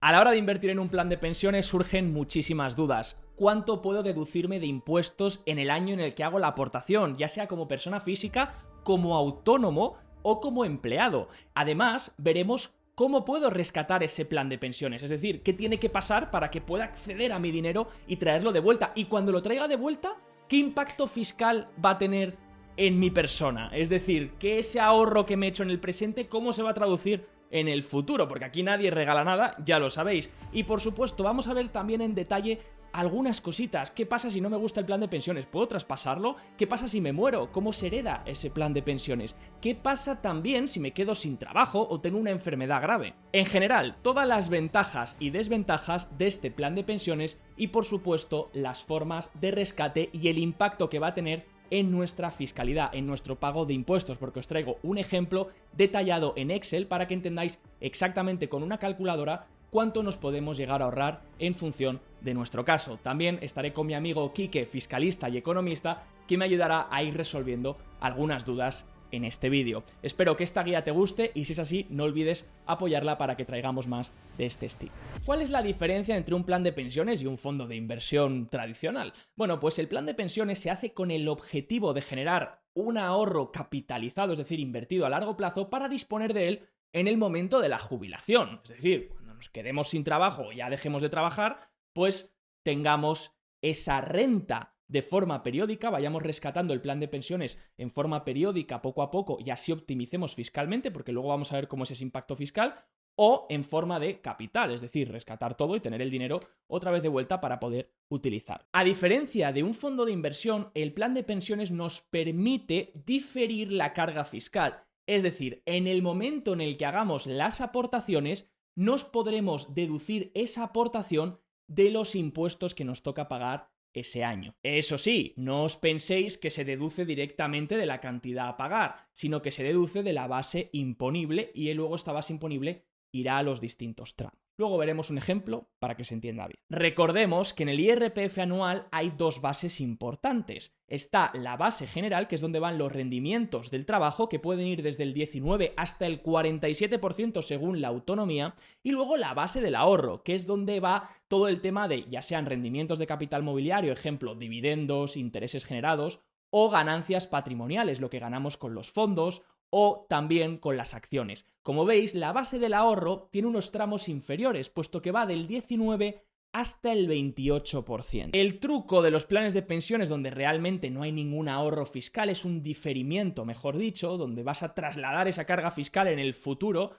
A la hora de invertir en un plan de pensiones surgen muchísimas dudas. ¿Cuánto puedo deducirme de impuestos en el año en el que hago la aportación, ya sea como persona física, como autónomo o como empleado? Además, veremos cómo puedo rescatar ese plan de pensiones, es decir, qué tiene que pasar para que pueda acceder a mi dinero y traerlo de vuelta. Y cuando lo traiga de vuelta, ¿qué impacto fiscal va a tener en mi persona? Es decir, que ese ahorro que me he hecho en el presente, ¿cómo se va a traducir en el futuro? Porque aquí nadie regala nada, ya lo sabéis. Y por supuesto, vamos a ver también en detalle algunas cositas. ¿Qué pasa si no me gusta el plan de pensiones? ¿Puedo traspasarlo? ¿Qué pasa si me muero? ¿Cómo se hereda ese plan de pensiones? ¿Qué pasa también si me quedo sin trabajo o tengo una enfermedad grave? En general, todas las ventajas y desventajas de este plan de pensiones y por supuesto las formas de rescate y el impacto que va a tener en nuestra fiscalidad, en nuestro pago de impuestos, porque os traigo un ejemplo detallado en Excel para que entendáis exactamente con una calculadora cuánto nos podemos llegar a ahorrar en función de nuestro caso. También estaré con mi amigo Quique, fiscalista y economista, que me ayudará a ir resolviendo algunas dudas en este vídeo. Espero que esta guía te guste y si es así, no olvides apoyarla para que traigamos más de este estilo. ¿Cuál es la diferencia entre un plan de pensiones y un fondo de inversión tradicional? Bueno, pues el plan de pensiones se hace con el objetivo de generar un ahorro capitalizado, es decir, invertido a largo plazo, para disponer de él en el momento de la jubilación. Es decir, cuando nos quedemos sin trabajo o ya dejemos de trabajar, pues tengamos esa renta de forma periódica, vayamos rescatando el plan de pensiones en forma periódica poco a poco y así optimicemos fiscalmente, porque luego vamos a ver cómo es ese impacto fiscal, o en forma de capital, es decir, rescatar todo y tener el dinero otra vez de vuelta para poder utilizar. A diferencia de un fondo de inversión, el plan de pensiones nos permite diferir la carga fiscal, es decir, en el momento en el que hagamos las aportaciones, nos podremos deducir esa aportación de los impuestos que nos toca pagar ese año. Eso sí, no os penséis que se deduce directamente de la cantidad a pagar, sino que se deduce de la base imponible y luego esta base imponible irá a los distintos tramos. Luego veremos un ejemplo para que se entienda bien. Recordemos que en el IRPF anual hay dos bases importantes. Está la base general, que es donde van los rendimientos del trabajo, que pueden ir desde el 19 hasta el 47% según la autonomía, y luego la base del ahorro, que es donde va todo el tema de ya sean rendimientos de capital mobiliario, ejemplo, dividendos, intereses generados, o ganancias patrimoniales, lo que ganamos con los fondos, o también con las acciones. Como veis, la base del ahorro tiene unos tramos inferiores, puesto que va del 19 hasta el 28%. El truco de los planes de pensiones donde realmente no hay ningún ahorro fiscal, es un diferimiento, mejor dicho, donde vas a trasladar esa carga fiscal en el futuro,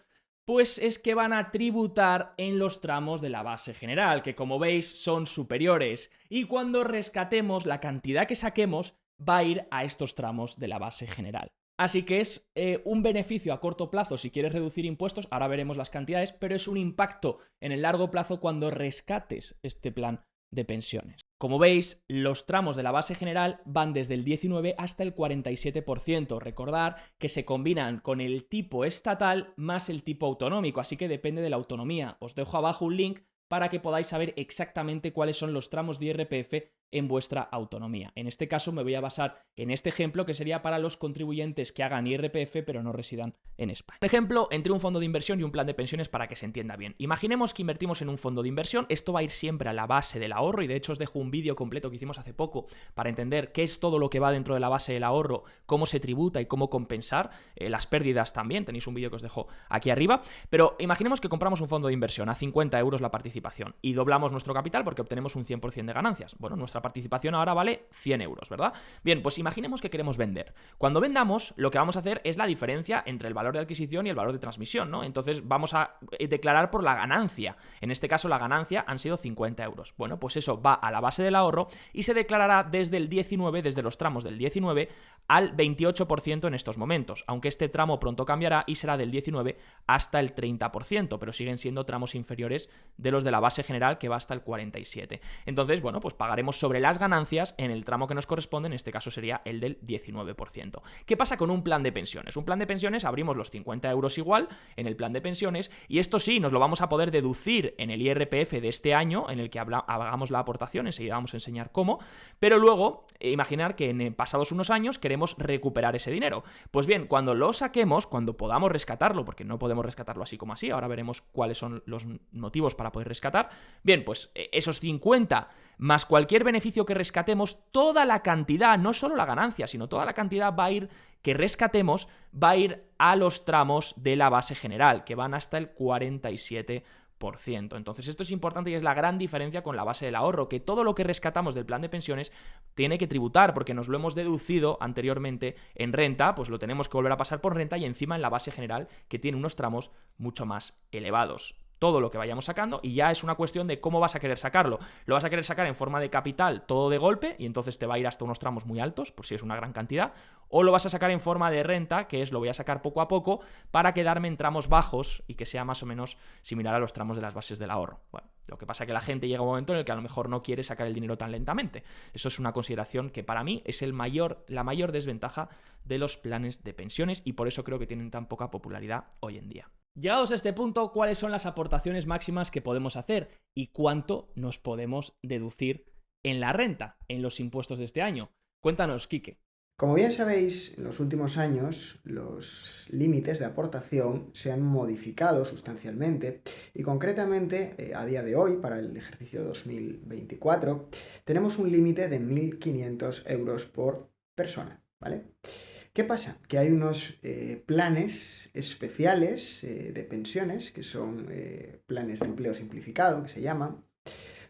pues es que van a tributar en los tramos de la base general, que como veis son superiores, y cuando rescatemos la cantidad que saquemos va a ir a estos tramos de la base general. Así que es un beneficio a corto plazo si quieres reducir impuestos, ahora veremos las cantidades, pero es un impacto en el largo plazo cuando rescates este plan de pensiones. Como veis, los tramos de la base general van desde el 19 hasta el 47%. Recordar que se combinan con el tipo estatal más el tipo autonómico, así que depende de la autonomía. Os dejo abajo un link para que podáis saber exactamente cuáles son los tramos de IRPF en vuestra autonomía. En este caso me voy a basar en este ejemplo que sería para los contribuyentes que hagan IRPF pero no residan en España. Por ejemplo, entre un fondo de inversión y un plan de pensiones para que se entienda bien. Imaginemos que invertimos en un fondo de inversión, esto va a ir siempre a la base del ahorro y de hecho os dejo un vídeo completo que hicimos hace poco para entender qué es todo lo que va dentro de la base del ahorro, cómo se tributa y cómo compensar las pérdidas también, tenéis un vídeo que os dejo aquí arriba, pero imaginemos que compramos un fondo de inversión a 50 euros la participación y doblamos nuestro capital porque obtenemos un 100% de ganancias. Bueno, nuestra participación ahora vale 100 euros, ¿verdad? Bien, pues imaginemos que queremos vender. Cuando vendamos, lo que vamos a hacer es la diferencia entre el valor de adquisición y el valor de transmisión, ¿no? Entonces vamos a declarar por la ganancia. En este caso, la ganancia han sido 50 euros. Bueno, pues eso va a la base del ahorro y se declarará desde el 19, desde los tramos del 19 al 28% en estos momentos, aunque este tramo pronto cambiará y será del 19 hasta el 30%, pero siguen siendo tramos inferiores de los de la base general que va hasta el 47%. Entonces, bueno, pues pagaremos sobre sobre las ganancias en el tramo que nos corresponde, en este caso sería el del 19%. ¿Qué pasa con un plan de pensiones? Un plan de pensiones, abrimos los 50 euros igual en el plan de pensiones y esto sí, nos lo vamos a poder deducir en el IRPF de este año en el que hagamos la aportación, enseguida vamos a enseñar cómo, pero luego imaginar que en pasados unos años queremos recuperar ese dinero. Pues bien, cuando lo saquemos, cuando podamos rescatarlo, porque no podemos rescatarlo así como así, ahora veremos cuáles son los motivos para poder rescatar, bien, pues esos 50 más cualquier beneficio que rescatemos, toda la cantidad, no solo la ganancia, sino toda la cantidad va a ir, que rescatemos, va a ir a los tramos de la base general, que van hasta el 47%. Entonces esto es importante y es la gran diferencia con la base del ahorro, que todo lo que rescatamos del plan de pensiones tiene que tributar porque nos lo hemos deducido anteriormente en renta, pues lo tenemos que volver a pasar por renta y encima en la base general que tiene unos tramos mucho más elevados. Todo lo que vayamos sacando y ya es una cuestión de cómo vas a querer sacarlo. Lo vas a querer sacar en forma de capital todo de golpe y entonces te va a ir hasta unos tramos muy altos, por si es una gran cantidad, o lo vas a sacar en forma de renta, que es lo voy a sacar poco a poco para quedarme en tramos bajos y que sea más o menos similar a los tramos de las bases del ahorro. Bueno, lo que pasa es que la gente llega a un momento en el que a lo mejor no quiere sacar el dinero tan lentamente. Eso es una consideración que para mí es la mayor desventaja de los planes de pensiones y por eso creo que tienen tan poca popularidad hoy en día. Llegados a este punto, ¿cuáles son las aportaciones máximas que podemos hacer y cuánto nos podemos deducir en la renta, en los impuestos de este año? Cuéntanos, Quique. Como bien sabéis, en los últimos años los límites de aportación se han modificado sustancialmente y concretamente a día de hoy, para el ejercicio 2024, tenemos un límite de 1.500 euros por persona, ¿vale? ¿Qué pasa? Que hay unos planes especiales de pensiones, que son planes de empleo simplificado, que se llaman,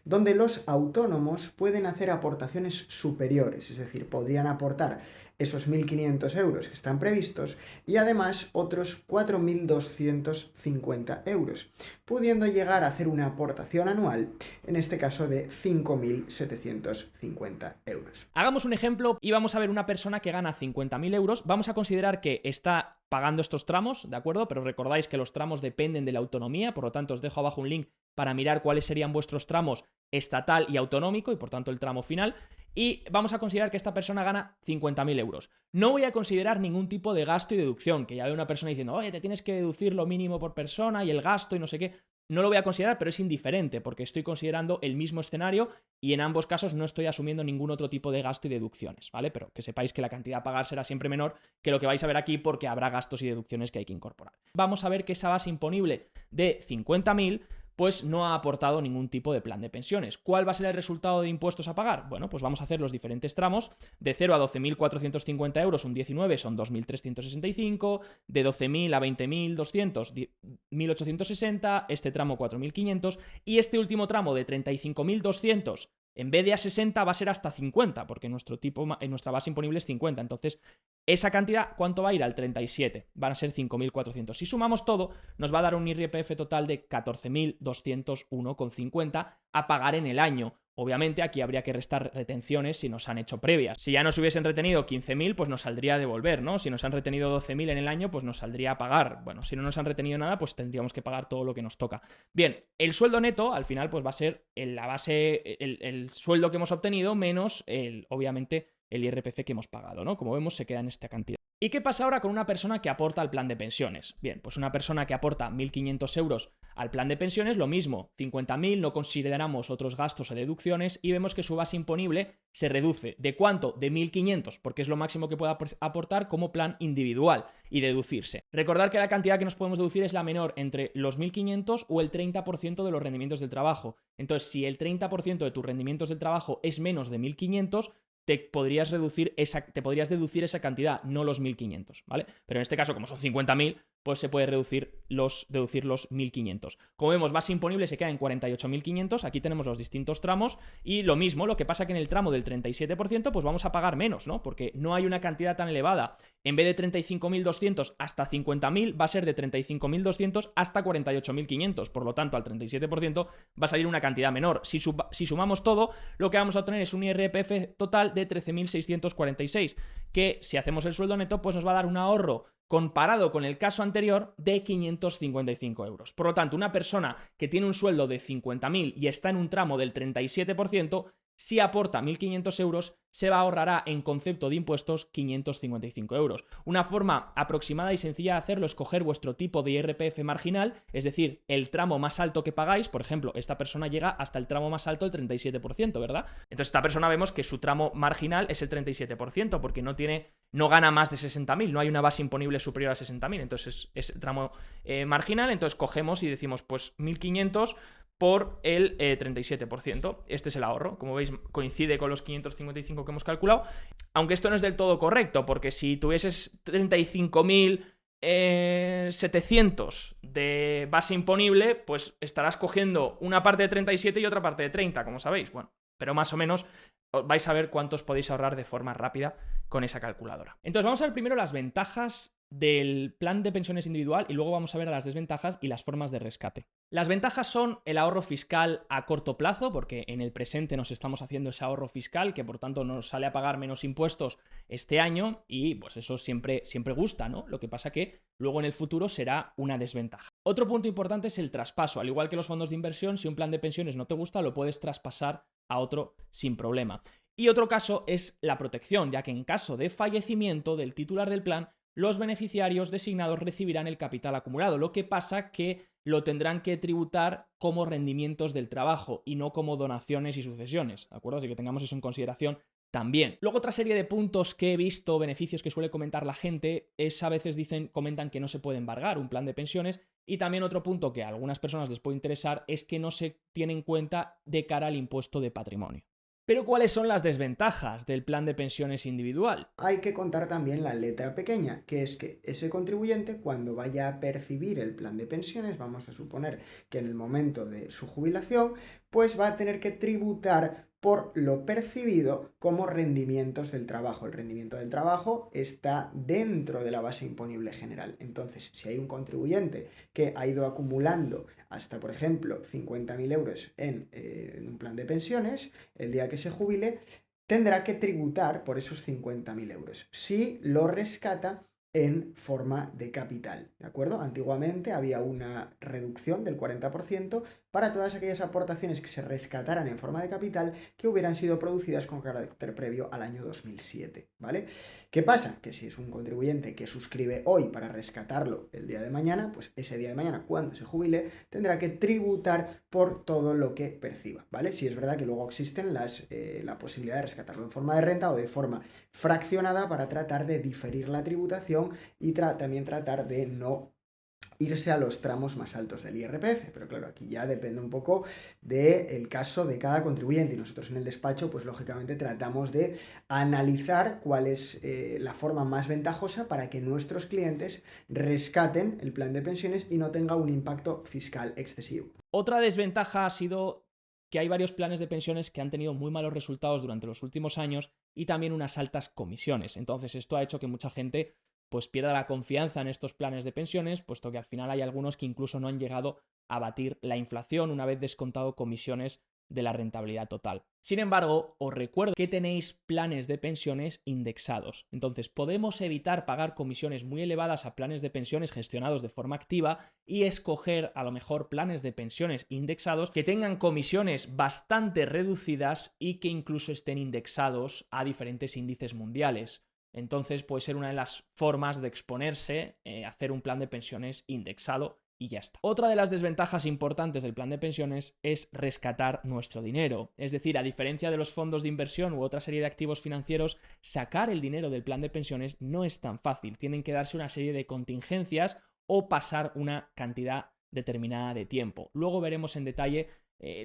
donde los autónomos pueden hacer aportaciones superiores, es decir, podrían aportar esos 1.500 euros que están previstos y además otros 4.250 euros, pudiendo llegar a hacer una aportación anual, en este caso de 5.750 euros. Hagamos un ejemplo y vamos a ver una persona que gana 50.000 euros, vamos a considerar que está pagando estos tramos, ¿de acuerdo? Pero recordáis que los tramos dependen de la autonomía, por lo tanto os dejo abajo un link para mirar cuáles serían vuestros tramos estatal y autonómico y por tanto el tramo final. Y vamos a considerar que esta persona gana 50.000 euros. No voy a considerar ningún tipo de gasto y deducción, que ya hay una persona diciendo, oye, te tienes que deducir lo mínimo por persona y el gasto y no sé qué. No lo voy a considerar, pero es indiferente, porque estoy considerando el mismo escenario y en ambos casos no estoy asumiendo ningún otro tipo de gasto y deducciones, ¿vale? Pero que sepáis que la cantidad a pagar será siempre menor que lo que vais a ver aquí porque habrá gastos y deducciones que hay que incorporar. Vamos a ver que esa base imponible de 50.000 pues no ha aportado ningún tipo de plan de pensiones. ¿Cuál va a ser el resultado de impuestos a pagar? Bueno, pues vamos a hacer los diferentes tramos. De 0 a 12.450 euros, un 19, son 2.365. De 12.000 a 20.200, 1.860. Este tramo, 4.500. Y este último tramo de 35.200, en vez de a 60 va a ser hasta 50, porque nuestra base imponible es 50. Entonces, esa cantidad, ¿cuánto va a ir? Al 37. Van a ser 5.400. Si sumamos todo, nos va a dar un IRPF total de 14.201,50 a pagar en el año. Obviamente aquí habría que restar retenciones si nos han hecho previas. Si ya nos hubiesen retenido 15.000, pues nos saldría a devolver, ¿no? Si nos han retenido 12.000 en el año, pues nos saldría a pagar. Bueno, si no nos han retenido nada, pues tendríamos que pagar todo lo que nos toca. Bien, el sueldo neto, al final, pues va a ser la base, el sueldo que hemos obtenido menos, obviamente, el IRPF que hemos pagado, ¿no? Como vemos, se queda en esta cantidad. ¿Y qué pasa ahora con una persona que aporta al plan de pensiones? Bien, pues una persona que aporta 1.500 euros al plan de pensiones, lo mismo, 50.000, no consideramos otros gastos o deducciones y vemos que su base imponible se reduce. ¿De cuánto? De 1.500, porque es lo máximo que puede aportar como plan individual y deducirse. Recordar que la cantidad que nos podemos deducir es la menor entre los 1.500 o el 30% de los rendimientos del trabajo. Entonces, si el 30% de tus rendimientos del trabajo es menos de 1.500, te podrías deducir esa cantidad, no los 1.500, ¿vale? Pero en este caso, como son 50.000, pues se puede deducir los 1.500. Como vemos, base imponible se queda en 48.500, aquí tenemos los distintos tramos y lo mismo, lo que pasa que en el tramo del 37% pues vamos a pagar menos, ¿no? Porque no hay una cantidad tan elevada. En vez de 35.200 hasta 50.000 va a ser de 35.200 hasta 48.500, por lo tanto al 37% va a salir una cantidad menor. Si sumamos todo, lo que vamos a obtener es un IRPF total de 13.646, que si hacemos el sueldo neto pues nos va a dar un ahorro comparado con el caso anterior de 555 euros. Por lo tanto, una persona que tiene un sueldo de 50.000 y está en un tramo del 37%, Si aporta 1.500 euros, se ahorrará en concepto de impuestos 555 euros. Una forma aproximada y sencilla de hacerlo es coger vuestro tipo de IRPF marginal, es decir, el tramo más alto que pagáis. Por ejemplo, esta persona llega hasta el tramo más alto, el 37%, ¿verdad? Entonces esta persona vemos que su tramo marginal es el 37%, porque no gana más de 60.000, no hay una base imponible superior a 60.000, entonces es el tramo marginal. Entonces cogemos y decimos, pues 1.500 por el 37%. Este es el ahorro. Como veis, coincide con los 555 que hemos calculado. Aunque esto no es del todo correcto, porque si tuvieses 35.700 de base imponible, pues estarás cogiendo una parte de 37 y otra parte de 30, como sabéis. Bueno, pero más o menos vais a ver cuántos podéis ahorrar de forma rápida con esa calculadora. Entonces vamos a ver primero las ventajas del plan de pensiones individual y luego vamos a ver las desventajas y las formas de rescate. Las ventajas son el ahorro fiscal a corto plazo, porque en el presente nos estamos haciendo ese ahorro fiscal que por tanto nos sale a pagar menos impuestos este año y pues eso siempre gusta, ¿no? Lo que pasa que luego en el futuro será una desventaja. Otro punto importante es el traspaso. Al igual que los fondos de inversión, si un plan de pensiones no te gusta, lo puedes traspasar a otro sin problema. Y otro caso es la protección, ya que en caso de fallecimiento del titular del plan, los beneficiarios designados recibirán el capital acumulado, lo que pasa que lo tendrán que tributar como rendimientos del trabajo y no como donaciones y sucesiones, ¿de acuerdo? Así que tengamos eso en consideración también. Luego otra serie de puntos que he visto, beneficios que suele comentar la gente, es a veces comentan que no se puede embargar un plan de pensiones, y también otro punto que a algunas personas les puede interesar es que no se tiene en cuenta de cara al impuesto de patrimonio. Pero ¿cuáles son las desventajas del plan de pensiones individual? Hay que contar también la letra pequeña, que es que ese contribuyente, cuando vaya a percibir el plan de pensiones, vamos a suponer que en el momento de su jubilación, pues va a tener que tributar por lo percibido como rendimientos del trabajo. El rendimiento del trabajo está dentro de la base imponible general. Entonces, si hay un contribuyente que ha ido acumulando hasta, por ejemplo, 50.000 euros en un plan de pensiones, el día que se jubile, tendrá que tributar por esos 50.000 euros si lo rescata en forma de capital, ¿de acuerdo? Antiguamente había una reducción del 40% para todas aquellas aportaciones que se rescataran en forma de capital que hubieran sido producidas con carácter previo al año 2007, ¿vale? ¿Qué pasa? Que si es un contribuyente que suscribe hoy para rescatarlo el día de mañana, pues ese día de mañana, cuando se jubile, tendrá que tributar por todo lo que perciba, ¿vale? Si es verdad que luego existen la posibilidad de rescatarlo en forma de renta o de forma fraccionada para tratar de diferir la tributación y también tratar de no irse a los tramos más altos del IRPF, pero claro, aquí ya depende un poco del caso de cada contribuyente y nosotros en el despacho pues lógicamente tratamos de analizar cuál es la forma más ventajosa para que nuestros clientes rescaten el plan de pensiones y no tenga un impacto fiscal excesivo. Otra desventaja ha sido que hay varios planes de pensiones que han tenido muy malos resultados durante los últimos años y también unas altas comisiones. Entonces esto ha hecho que mucha gente pues pierda la confianza en estos planes de pensiones, puesto que al final hay algunos que incluso no han llegado a batir la inflación una vez descontado comisiones de la rentabilidad total. Sin embargo, os recuerdo que tenéis planes de pensiones indexados. Entonces, podemos evitar pagar comisiones muy elevadas a planes de pensiones gestionados de forma activa y escoger a lo mejor planes de pensiones indexados que tengan comisiones bastante reducidas y que incluso estén indexados a diferentes índices mundiales. Entonces puede ser una de las formas de exponerse, hacer un plan de pensiones indexado y ya está. Otra de las desventajas importantes del plan de pensiones es rescatar nuestro dinero. Es decir, a diferencia de los fondos de inversión u otra serie de activos financieros, sacar el dinero del plan de pensiones no es tan fácil. Tienen que darse una serie de contingencias o pasar una cantidad determinada de tiempo. Luego veremos en detalle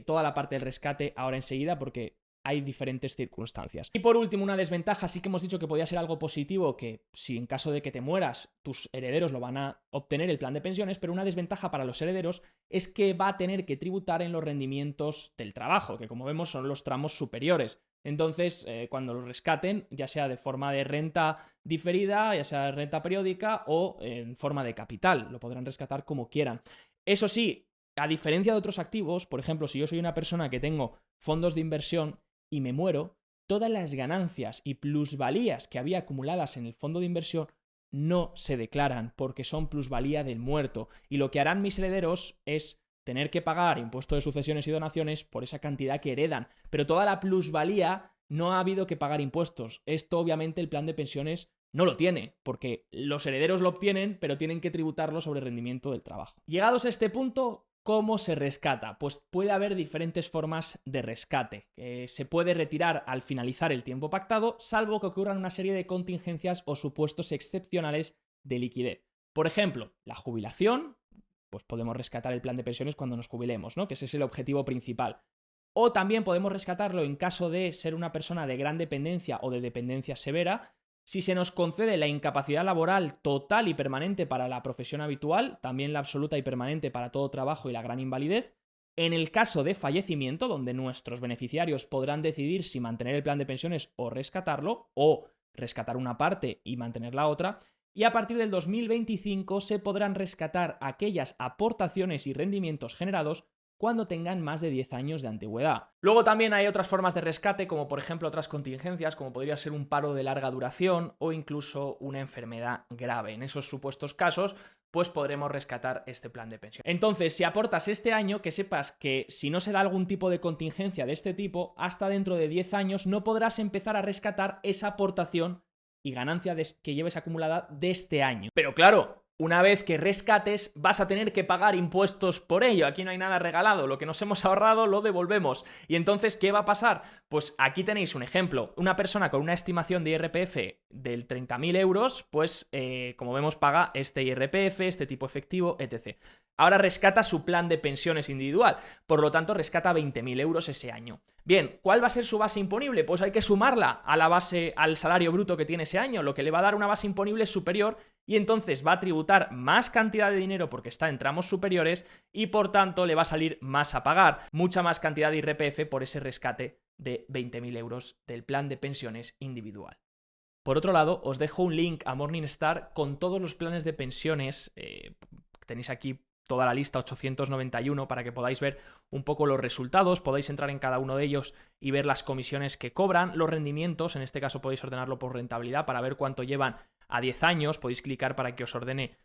toda la parte del rescate ahora enseguida porque hay diferentes circunstancias. Y por último, una desventaja, sí que hemos dicho que podía ser algo positivo, que si en caso de que te mueras, tus herederos lo van a obtener el plan de pensiones, pero una desventaja para los herederos es que va a tener que tributar en los rendimientos del trabajo, que como vemos son los tramos superiores. Entonces, cuando lo rescaten, ya sea de forma de renta diferida, ya sea de renta periódica o en forma de capital, lo podrán rescatar como quieran. Eso sí, a diferencia de otros activos, por ejemplo, si yo soy una persona que tengo fondos de inversión y me muero, todas las ganancias y plusvalías que había acumuladas en el fondo de inversión no se declaran porque son plusvalía del muerto. Y lo que harán mis herederos es tener que pagar impuesto de sucesiones y donaciones por esa cantidad que heredan. Pero toda la plusvalía no ha habido que pagar impuestos. Esto obviamente el plan de pensiones no lo tiene, porque los herederos lo obtienen, pero tienen que tributarlo sobre el rendimiento del trabajo. Llegados a este punto, ¿cómo se rescata? Pues puede haber diferentes formas de rescate. Se puede retirar al finalizar el tiempo pactado, salvo que ocurran una serie de contingencias o supuestos excepcionales de liquidez. Por ejemplo, la jubilación, pues podemos rescatar el plan de pensiones cuando nos jubilemos, ¿no? Que ese es el objetivo principal. O también podemos rescatarlo en caso de ser una persona de gran dependencia o de dependencia severa. Si se nos concede la incapacidad laboral total y permanente para la profesión habitual, también la absoluta y permanente para todo trabajo y la gran invalidez. En el caso de fallecimiento, donde nuestros beneficiarios podrán decidir si mantener el plan de pensiones o rescatarlo, o rescatar una parte y mantener la otra. Y a partir del 2025 se podrán rescatar aquellas aportaciones y rendimientos generados cuando tengan más de 10 años de antigüedad. Luego también hay otras formas de rescate, como por ejemplo otras contingencias, como podría ser un paro de larga duración o incluso una enfermedad grave. En esos supuestos casos, pues podremos rescatar este plan de pensión. Entonces, si aportas este año, que sepas que si no se da algún tipo de contingencia de este tipo, hasta dentro de 10 años no podrás empezar a rescatar esa aportación y ganancia que lleves acumulada de este año. Pero claro, una vez que rescates, vas a tener que pagar impuestos por ello. Aquí no hay nada regalado. Lo que nos hemos ahorrado lo devolvemos. ¿Y entonces qué va a pasar? Pues aquí tenéis un ejemplo. Una persona con una estimación de IRPF del 30.000 euros, pues como vemos paga este IRPF, este tipo efectivo, etc. Ahora rescata su plan de pensiones individual. Por lo tanto, rescata 20.000 euros ese año. Bien, ¿cuál va a ser su base imponible? Pues hay que sumarla a la base, al salario bruto que tiene ese año, lo que le va a dar una base imponible superior, y entonces va a tributar más cantidad de dinero porque está en tramos superiores y por tanto le va a salir más a pagar, mucha más cantidad de IRPF por ese rescate de 20.000 euros del plan de pensiones individual. Por otro lado, os dejo un link a Morningstar con todos los planes de pensiones. Tenéis aquí toda la lista, 891, para que podáis ver un poco los resultados, podáis entrar en cada uno de ellos y ver las comisiones que cobran, los rendimientos, en este caso podéis ordenarlo por rentabilidad para ver cuánto llevan a 10 años, podéis clicar para que os ordene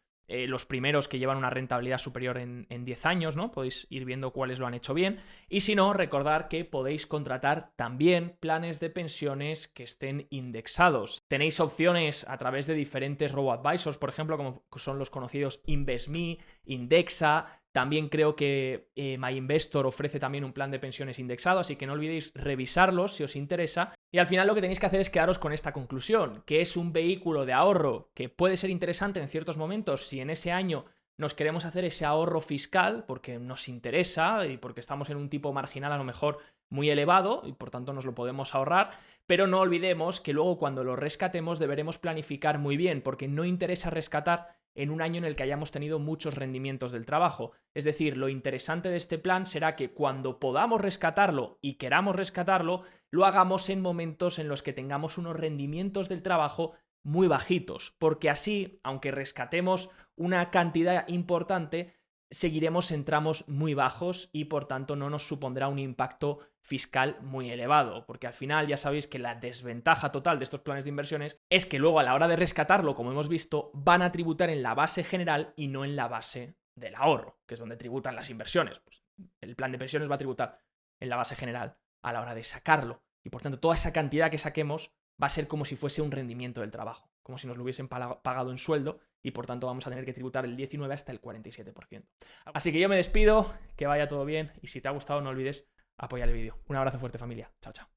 los primeros que llevan una rentabilidad superior en 10 años, ¿no? Podéis ir viendo cuáles lo han hecho bien. Y si no, recordad que podéis contratar también planes de pensiones que estén indexados. Tenéis opciones a través de diferentes robo-advisors, por ejemplo, como son los conocidos InvestMe, Indexa. También creo que MyInvestor ofrece también un plan de pensiones indexado, así que no olvidéis revisarlos si os interesa. Y al final lo que tenéis que hacer es quedaros con esta conclusión, que es un vehículo de ahorro que puede ser interesante en ciertos momentos si en ese año nos queremos hacer ese ahorro fiscal porque nos interesa y porque estamos en un tipo marginal a lo mejor muy elevado y por tanto nos lo podemos ahorrar, pero no olvidemos que luego cuando lo rescatemos deberemos planificar muy bien porque no interesa rescatar en un año en el que hayamos tenido muchos rendimientos del trabajo. Es decir, lo interesante de este plan será que cuando podamos rescatarlo y queramos rescatarlo, lo hagamos en momentos en los que tengamos unos rendimientos del trabajo muy bajitos, porque así, aunque rescatemos una cantidad importante, seguiremos en tramos muy bajos y por tanto no nos supondrá un impacto fiscal muy elevado, porque al final ya sabéis que la desventaja total de estos planes de inversiones es que luego a la hora de rescatarlo, como hemos visto, van a tributar en la base general y no en la base del ahorro, que es donde tributan las inversiones. Pues el plan de pensiones va a tributar en la base general a la hora de sacarlo y por tanto toda esa cantidad que saquemos va a ser como si fuese un rendimiento del trabajo, como si nos lo hubiesen pagado en sueldo y por tanto vamos a tener que tributar el 19 hasta el 47%. Así que yo me despido, que vaya todo bien y si te ha gustado no olvides apoyar el vídeo. Un abrazo fuerte familia, chao chao.